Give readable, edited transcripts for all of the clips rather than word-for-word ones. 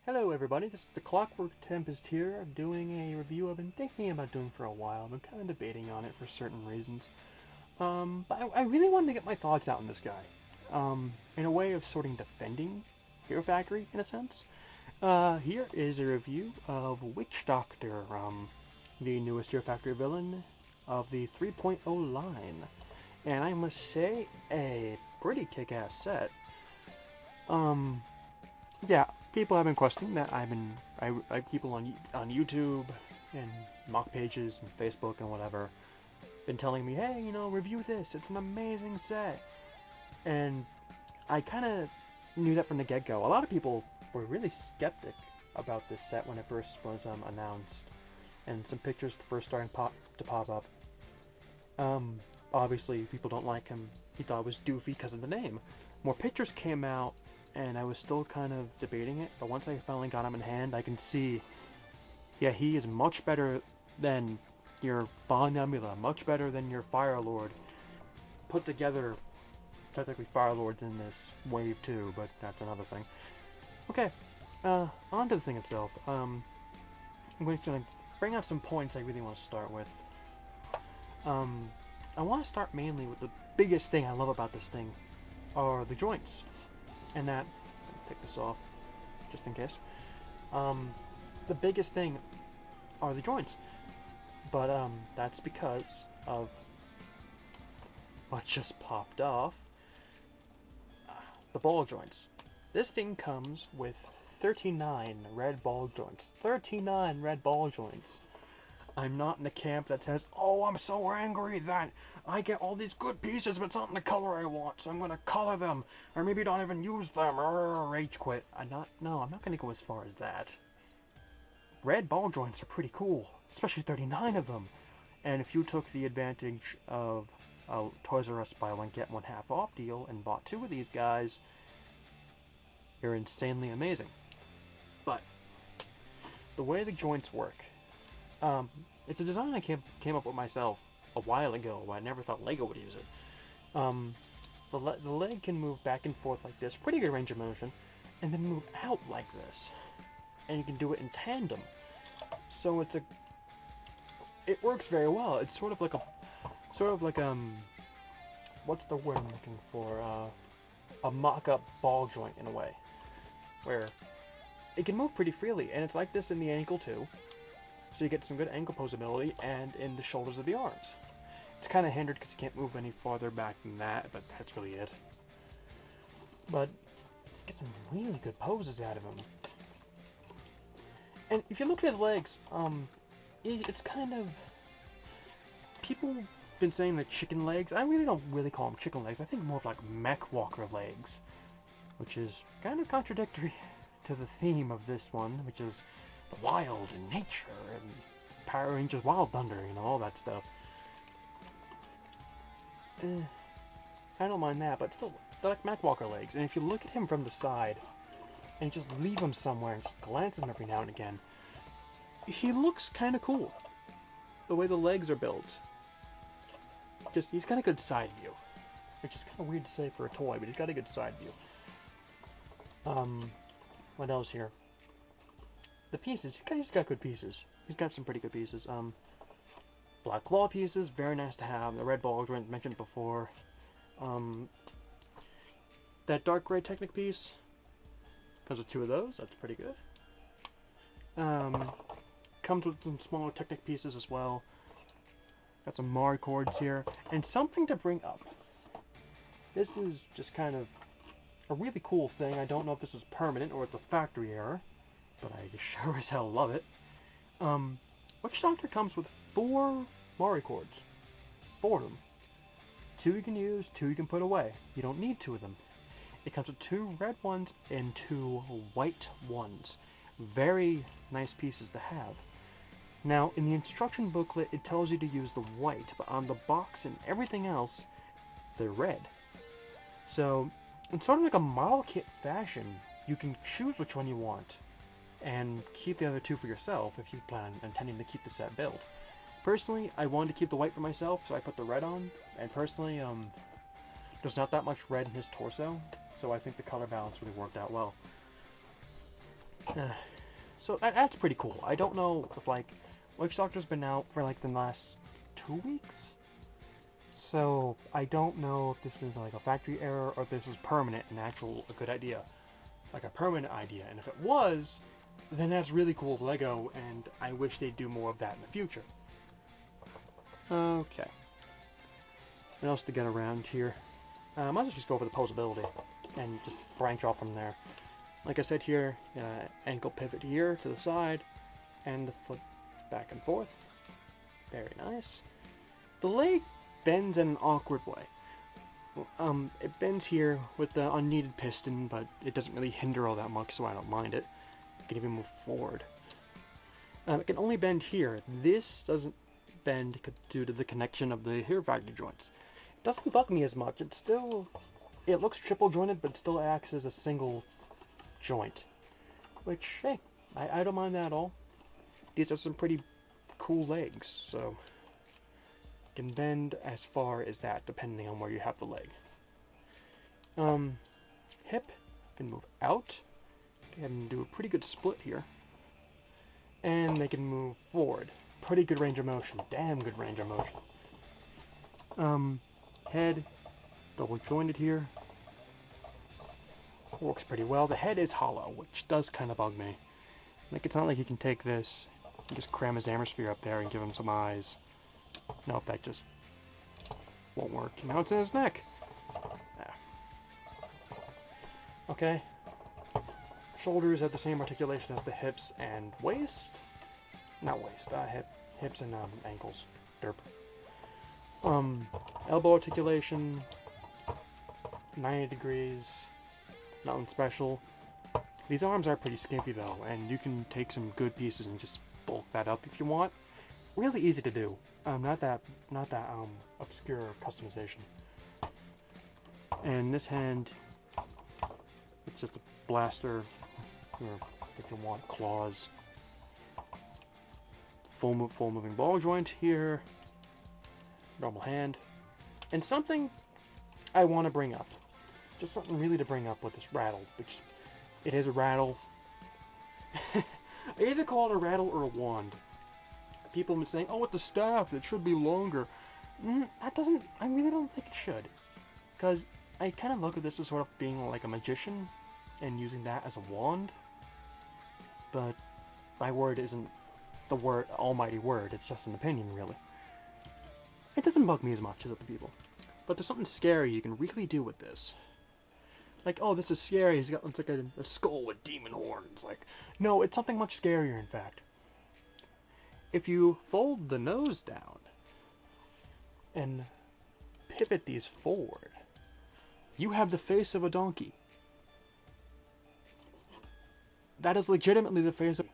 Hello everybody, this is the Clockwork Tempest here. I'm doing a review I've been thinking about doing for a while. I've been kind of debating on it for certain reasons. But I really wanted to get my thoughts out on this guy. In a way of sort of defending Hero Factory, in a sense. Here is a review of Witch Doctor, the newest Hero Factory villain of the 3.0 line. And I must say, a pretty kick-ass set. Yeah, people have been questioning that I people on YouTube and mock pages and Facebook and whatever been telling me, hey, review this. It's an amazing set. And I kind of knew that from the get-go. A lot of people were really skeptic about this set when it first was announced, and some pictures first starting to pop up. Obviously, people don't like him. He thought it was doofy because of the name. More pictures came out, and I was still kind of debating it, but once I finally got him in hand, I can see, yeah, he is much better than your Von Nebula, much better than your Fire Lord. Put together, technically Fire Lord's in this wave too, but that's another thing. Okay, on to the thing itself. I'm going to bring out some points I really want to start with. I want to start mainly with the biggest thing I love about this thing, are the joints. And that, let me take this off, just in case. The biggest thing are the joints. But, that's because of what just popped off. The ball joints. This thing comes with 39 red ball joints. 39 red ball joints. I'm not in the camp that says, oh, I'm so angry that I get all these good pieces, but it's not in the color I want, so I'm going to color them, or maybe don't even use them, or rage quit. I'm not going to go as far as that. Red ball joints are pretty cool, especially 39 of them. And if you took the advantage of a Toys R Us buy one get one half off deal and bought 2 of these guys, you're insanely amazing. But the way the joints work, it's a design I came up with myself a while ago. I never thought Lego would use it. The leg can move back and forth like this, pretty good range of motion, and then move out like this. And you can do it in tandem. So it works very well. It's sort of like what's the word I'm looking for? A mock-up ball joint in a way, where it can move pretty freely, and it's like this in the ankle too. So you get some good ankle posability, and in the shoulders of the arms. It's kind of hindered because you can't move any farther back than that, but that's really it. But get some really good poses out of him. And if you look at his legs, it's kind of, people have been saying that chicken legs. I really don't call them chicken legs. I think more of like mech walker legs, which is kind of contradictory to the theme of this one, which is the wild and nature and Power Rangers Wild Thunder, all that stuff. I don't mind that, but still, they're like Mac Walker legs. And if you look at him from the side and just leave him somewhere and just glance at him every now and again, he looks kind of cool. The way the legs are built. He's got a good side view, which is kind of weird to say for a toy, but he's got a good side view. What else here? The pieces, he's got good pieces. He's got some pretty good pieces. Black claw pieces, very nice to have. The red ball joint, mentioned before. That dark gray Technic piece comes with 2 of those. That's pretty good. Comes with some smaller Technic pieces as well. Got some Mari cords here, and something to bring up. This is just kind of a really cool thing. I don't know if this is permanent or it's a factory error, but I sure as hell love it. Witch Doctor comes with 4 Mari cords. 4 of them. 2 you can use, 2 you can put away. You don't need 2 of them. It comes with 2 red ones and 2 white ones. Very nice pieces to have. Now, in the instruction booklet, it tells you to use the white, but on the box and everything else, they're red. So, in sort of like a model kit fashion, you can choose which one you want and keep the other 2 for yourself if you plan on intending to keep the set built. Personally, I wanted to keep the white for myself, so I put the red on, and personally, there's not that much red in his torso, so I think the color balance really worked out well. So that's pretty cool. I don't know if like Witch Doctor's been out for like the last 2 weeks, so I don't know if this is like a factory error or if this is permanent and a good idea, like a permanent idea. And if it was, then that's really cool of Lego, and I wish they'd do more of that in the future. Okay. What else to get around here? I might as well just go over the posability and just branch off from there. Like I said here, ankle pivot here to the side, and the foot back and forth. Very nice. The leg bends in an awkward way. It bends here with the unneeded piston, but it doesn't really hinder all that much, so I don't mind it. It can even move forward. It can only bend here. This doesn't bend due to the connection of the here factory joints. It doesn't bug me as much. It looks triple jointed, but still acts as a single joint, which, hey, I don't mind that at all. These are some pretty cool legs, so you can bend as far as that depending on where you have the leg. Hip can move out, can do a pretty good split here, and they can move forward. Pretty good range of motion, damn good range of motion. Head, double jointed here. Works pretty well. The head is hollow, which does kind of bug me. Like, it's not like you can take this and just cram his Hammersphere up there and give him some eyes. Nope, that just won't work. Now it's in his neck. Ah. Okay. Shoulders have the same articulation as the hips and waist. Not waist, hips and ankles. Derp. Elbow articulation, 90 degrees. Nothing special. These arms are pretty skimpy though, and you can take some good pieces and just bulk that up if you want. Really easy to do. Not that obscure customization. And this hand, it's just a blaster, or if you want, claws. Full moving ball joint here. Normal hand. And something I want to bring up. Just something really to bring up with this rattle, which it is a rattle. I either call it a rattle or a wand. People have been saying, oh, it's a staff, it should be longer. I really don't think it should. Because I kind of look at this as sort of being like a magician and using that as a wand. But my word isn't the almighty word, it's just an opinion, really. It doesn't bug me as much as other people. But there's something scary you can really do with this. Like, oh, this is scary, he's got like a skull with demon horns. Like, no, it's something much scarier, in fact. If you fold the nose down and pivot these forward, you have the face of a donkey. That is legitimately the face of...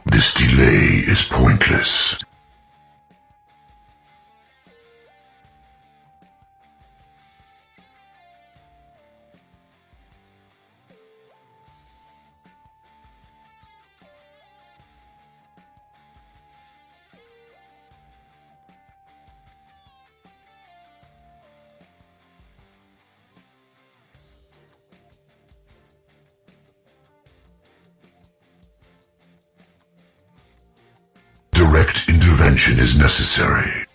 This delay is pointless. Direct intervention is necessary.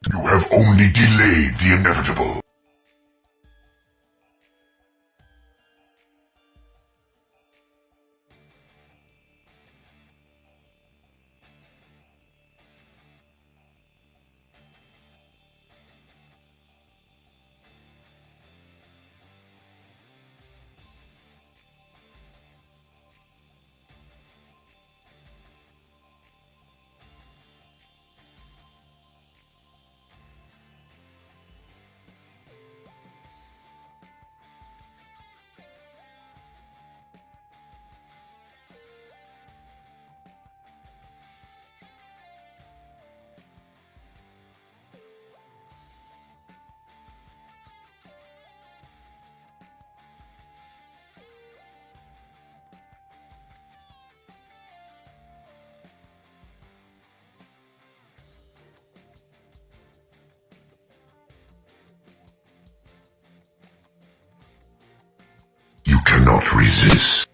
You have only delayed the inevitable. You cannot resist.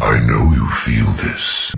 I know you feel this.